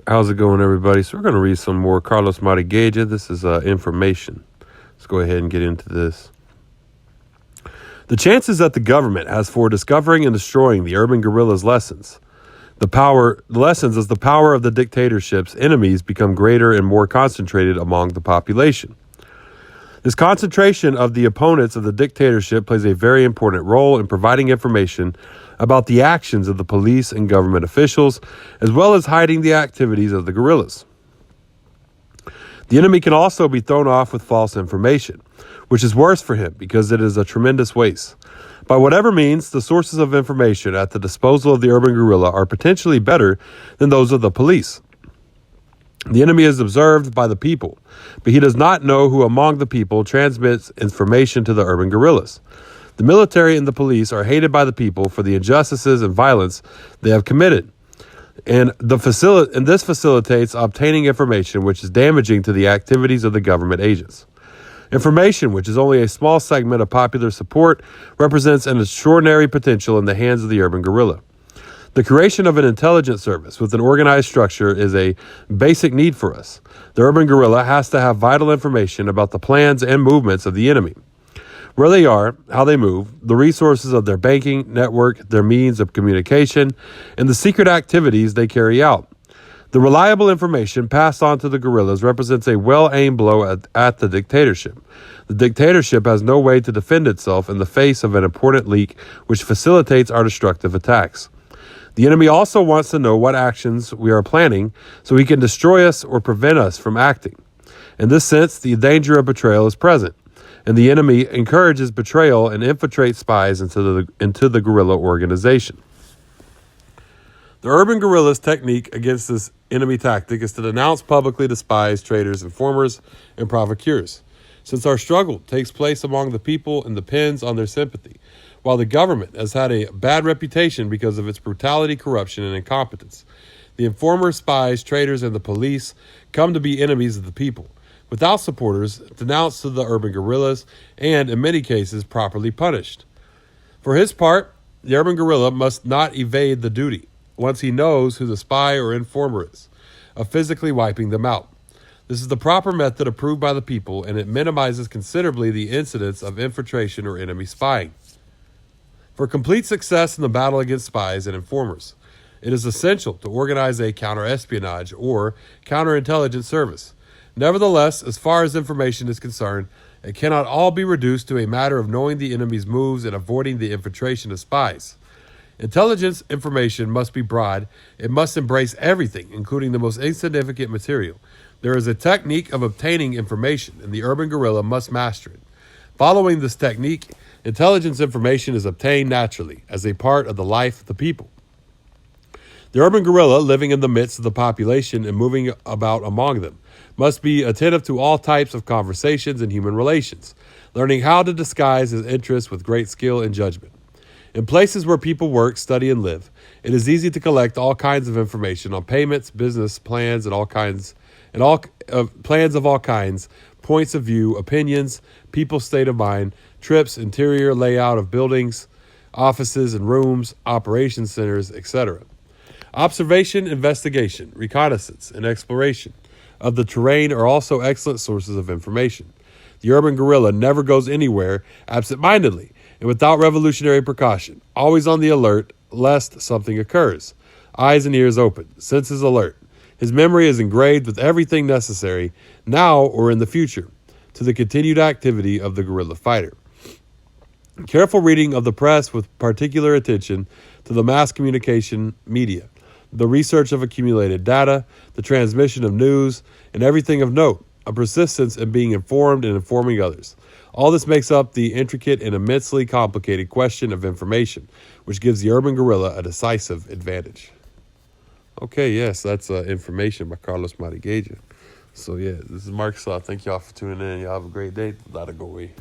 How's it going, everybody? So we're going to read some more Carlos Marighella. This is information. Let's go ahead and get into this. The chances that the government has for discovering and destroying the urban guerrilla's lessons as the power of the dictatorship's enemies become greater and more concentrated among the population. This concentration of the opponents of the dictatorship plays a very important role in providing information about the actions of the police and government officials, as well as hiding the activities of the guerrillas. The enemy can also be thrown off with false information, which is worse for him because it is a tremendous waste. By whatever means, the sources of information at the disposal of the urban guerrilla are potentially better than those of the police. The enemy is observed by the people, but he does not know who among the people transmits information to the urban guerrillas. The military and the police are hated by the people for the injustices and violence they have committed, and this facilitates obtaining information which is damaging to the activities of the government agents. Information, which is only a small segment of popular support, represents an extraordinary potential in the hands of the urban guerrilla. The creation of an intelligence service with an organized structure is a basic need for us. The urban guerrilla has to have vital information about the plans and movements of the enemy, where they are, how they move, the resources of their banking network, their means of communication, and the secret activities they carry out. The reliable information passed on to the guerrillas represents a well-aimed blow at the dictatorship. The dictatorship has no way to defend itself in the face of an important leak which facilitates our destructive attacks. The enemy also wants to know what actions we are planning so he can destroy us or prevent us from acting. In this sense, the danger of betrayal is present, and the enemy encourages betrayal and infiltrates spies into the guerrilla organization. The urban guerrilla's technique against this enemy tactic is to denounce publicly the spies, traitors, informers, and provocateurs. Since our struggle takes place among the people and depends on their sympathy, while the government has had a bad reputation because of its brutality, corruption, and incompetence, the informers, spies, traitors, and the police come to be enemies of the people, without supporters, denounced to the urban guerrillas, and, in many cases, properly punished. For his part, the urban guerrilla must not evade the duty, once he knows who the spy or informer is, of physically wiping them out. This is the proper method approved by the people, and it minimizes considerably the incidence of infiltration or enemy spying. For complete success in the battle against spies and informers, it is essential to organize a counter-espionage or counterintelligence service. Nevertheless, as far as information is concerned, it cannot all be reduced to a matter of knowing the enemy's moves and avoiding the infiltration of spies. Intelligence information must be broad. It must embrace everything, including the most insignificant material. There is a technique of obtaining information, and the urban guerrilla must master it. Following this technique, intelligence information is obtained naturally, as a part of the life of the people. The urban guerrilla, living in the midst of the population and moving about among them, must be attentive to all types of conversations and human relations, learning how to disguise his interests with great skill and judgment. In places where people work, study, and live, it is easy to collect all kinds of information on payments, business plans, plans of all kinds, points of view, opinions, people's state of mind, trips, interior layout of buildings, offices and rooms, operation centers, etc. Observation, investigation, reconnaissance, and exploration of the terrain are also excellent sources of information. The urban guerrilla never goes anywhere absent-mindedly and without revolutionary precaution, always on the alert lest something occurs. Eyes and ears open, senses alert. His memory is engraved with everything necessary, now or in the future, to the continued activity of the guerrilla fighter. Careful reading of the press with particular attention to the mass communication media, the research of accumulated data, the transmission of news, and everything of note, a persistence in being informed and informing others. All this makes up the intricate and immensely complicated question of information, which gives the urban guerrilla a decisive advantage. Okay, yes, that's information by Carlos Marighella. So, yeah, this is Mark Saw. Thank y'all for tuning in. Y'all have a great day. Gotta go away.